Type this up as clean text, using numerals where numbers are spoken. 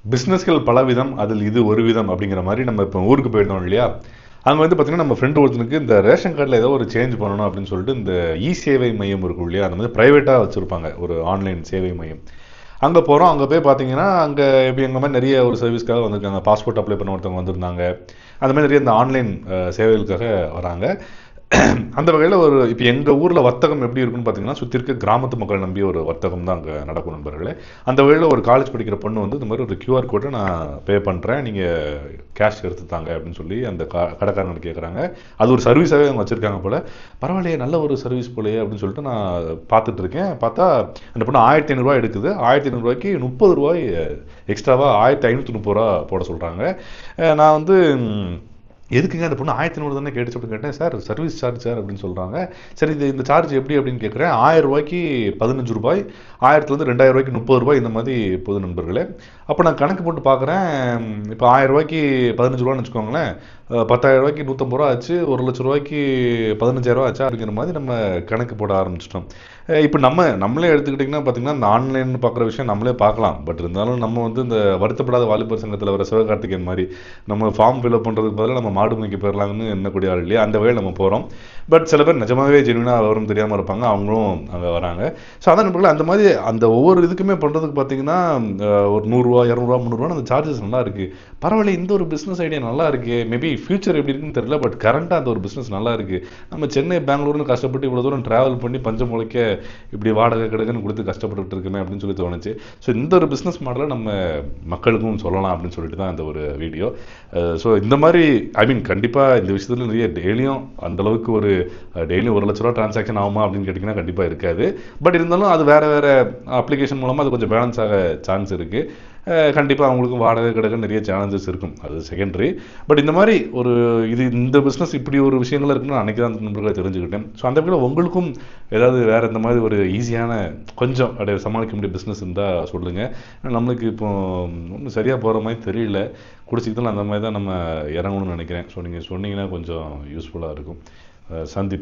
பிஸ்னஸ்கள் பலவிதம், அதில் இது ஒரு விதம் அப்படிங்கிற மாதிரி நம்ம இப்போ ஊருக்கு போயிருந்தோம் இல்லையா? அங்கே வந்து பார்த்தீங்கன்னா நம்ம ஃப்ரெண்டு ஒருத்தனுக்கு இந்த ரேஷன் கார்டில் ஏதோ ஒரு சேஞ்ச் பண்ணணும் அப்படின்னு சொல்லிட்டு இந்த சேவை மையம் இருக்கும் இல்லையா? அந்த மாதிரி ப்ரைவேட்டாக வச்சுருப்பாங்க ஒரு ஆன்லைன் சேவை மையம். அங்கே போகிறோம். அங்கே போய் பார்த்தீங்கன்னா அங்கே எப்படி எங்கள் மாதிரி நிறைய ஒரு சர்வீஸ்க்காக வந்திருக்காங்க. பாஸ்போர்ட் அப்ளை பண்ண ஒருத்தவங்க வந்திருந்தாங்க. அந்த மாதிரி நிறைய இந்த ஆன்லைன் சேவைகளுக்காக வராங்க. அந்த வகையில் ஒரு இப்போ எங்கள் ஊரில் வர்த்தகம் எப்படி இருக்குன்னு பார்த்தீங்கன்னா சுற்றி இருக்க கிராமத்து மக்கள் நம்பிய ஒரு வர்த்தகம் தான் அங்கே நடக்கும் நண்பர்களே. அந்த வகையில் ஒரு காலேஜ் படிக்கிற பொண்ணு வந்து இந்த மாதிரி ஒரு QR கோட்டை நான் பே பண்ணுறேன், நீங்கள் கேஷ் எடுத்துத்தாங்க அப்படின்னு சொல்லி அந்த கடைக்காரங்க கேட்குறாங்க. அது ஒரு சர்வீஸாகவே அவங்க வச்சுருக்காங்க போல். பரவாயில்லையே, நல்ல ஒரு சர்வீஸ் போலையே அப்படின்னு சொல்லிட்டு நான் பார்த்துட்டு இருக்கேன். பார்த்தா அந்த பொண்ணு 1500 எடுக்குது. 1500 30 எக்ஸ்ட்ராவாக 1530 போட சொல்கிறாங்க. நான் வந்து எதுக்குங்க அந்த பொண்ணு 1500 தானே கேட்டுச்சு அப்படின்னு கேட்டேன். சார் சர்வீஸ் சார்ஜ் சார் அப்படின்னு சொல்கிறாங்க. சரி இந்த சார்ஜ் எப்படி அப்படின்னு கேட்குறேன். 1000 15 1000 2000 30 இந்த மாதிரி பொது நண்பர்களே. அப்போ நான் கணக்கு போட்டு பார்க்குறேன். இப்போ 1000 15 வச்சுக்கோங்களேன். 10,000 150 ஆச்சு. 1,00,000 15,000 ஆச்சா அப்படிங்கிற மாதிரி நம்ம கணக்கு போட ஆரம்பிச்சிட்டோம். இப்போ நம்மளே எடுத்துக்கிட்டிங்கன்னா பார்த்தீங்கன்னா இந்த ஆன்லைன் பார்க்குற விஷயம் நம்மளே பார்க்கலாம். பட் இருந்தாலும் நம்ம வந்து இந்த வருத்தப்படாத வாலிபர் சங்கத்தில் வர சிவகார்த்திகேயன் மாதிரி நம்ம ஃபார்ம் ஃபில்அப் பண்ணுறதுக்கு பதிலாக நம்ம மாடு மேய்க்க போயிடலாங்கன்னு எண்ணக்கூடிய ஆள் இல்லையா? அந்த வகையில் நம்ம போகிறோம். பட் சில பேர் நிஜமாகவே ஜென்யூனாக வரும் தெரியாமல் இருப்பாங்க, அவங்களும் அங்கே வராங்க. ஸோ அதான் நண்பர்களே, அந்த மாதிரி அந்த ஒவ்வொரு இதுக்குமே பண்ணுறதுக்கு பார்த்தீங்கன்னா ஒரு 100 200 300 அந்த சார்ஜஸ் நல்லா இருக்குது. பரவாயில்ல, இந்த ஒரு பிஸ்னஸ் ஐடியா நல்லா இருக்குது. மேபி ஃபியூச்சர் எப்படி இருக்குன்னு தெரியல, பட் கரண்ட்டாக அந்த ஒரு பிஸ்னஸ் நல்லா இருக்குது. நம்ம சென்னை பெங்களூர்னு கஷ்டப்பட்டு இவ்வளோ தூரம் ட்ராவல் பண்ணி பஞ்சம் முளைக்க இப்படி வாடகை கிடக்குன்னு கொடுத்து கஷ்டப்பட்டு இருக்குமே அப்படின்னு சொல்லி தோணுச்சு. ஸோ இந்த ஒரு பிஸ்னஸ் மாடலை நம்ம மக்களுக்கும் சொல்லலாம் அப்படின்னு சொல்லிட்டு தான் இந்த ஒரு வீடியோ. ஸோ இந்த மாதிரி கண்டிப்பாக இந்த விஷயத்தில் நிறைய டெய்லியும் அந்தளவுக்கு ஒரு டெய்லியும் 1,00,000 டிரான்சாக்ஷன் ஆகுமா அப்படின்னு கேட்டிங்கன்னா கண்டிப்பாக இருக்காது. பட் இருந்தாலும் அது வேறு அப்ளிகேஷன் மூலமாக அது கொஞ்சம் பேலன்ஸ் ஆக சான்ஸ் இருக்குது. கண்டிப்பாக அவங்களுக்கும் வாடகை கிடக்க நிறைய சேலஞ்சஸ் இருக்கும், அது செகண்டரி. பட் இந்த மாதிரி இந்த பிஸ்னஸ் இப்படி ஒரு விஷயங்கள் இருக்குன்னு அன்றைக்கி தான் நண்பர்களை தெரிஞ்சுக்கிட்டேன். ஸோ அந்த வகையில் உங்களுக்கும் ஏதாவது வேறு இந்த மாதிரி ஒரு ஈஸியான கொஞ்சம் அப்படியே சமாளிக்க முடிய பிஸ்னஸ் இருந்தால் சொல்லுங்கள். நம்மளுக்கு இப்போ ஒன்றும் சரியாக போகிற மாதிரி தெரியல. குடிச்சிக்கிட்டாலும் அந்த மாதிரி தான் நம்ம இறங்கணும்னு நினைக்கிறேன். ஸோ நீங்கள் சொன்னீங்கன்னா கொஞ்சம் யூஸ்ஃபுல்லாக இருக்கும். சந்திப்போம்.